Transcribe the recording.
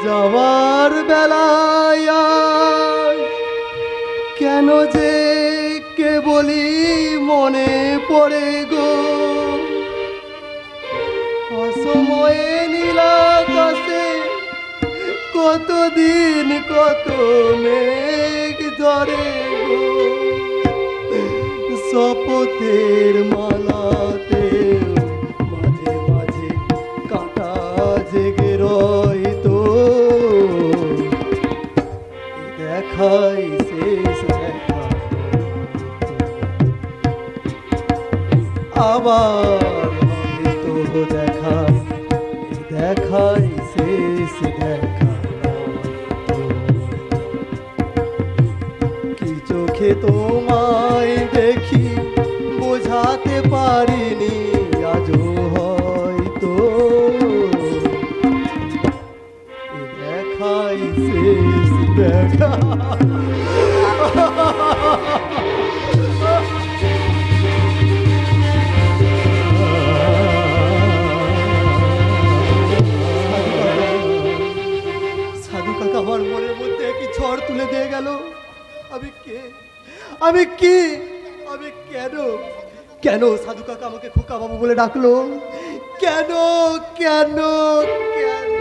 যাওয়ার বেলায় আজ কেন যে কেবলই মনে পড়ে গো, অসময়ে নীলাকাশে কতদিন কত মেঘ ধরে গো, শপথের মালাতে মাঝে মাঝে কাঁটা জেগে রইতো, দেখাই শেষ দেখা আবার হয়তো দেখা, দেখাই শেষ দেখা। কি চোখে তোমায় দেখি বোঝাতে পারিনি আজও হয়তো, দেখাই শেষ দেখা। সাধু কাকা আমার মনের মধ্যে কি ঝড় তুলে দিয়ে গেল। আমি কে, আমি কি, আমি কেন, কেন সাধু কাকা আমাকে খোকা বাবু বলে ডাকলো, কেন কেন কেন?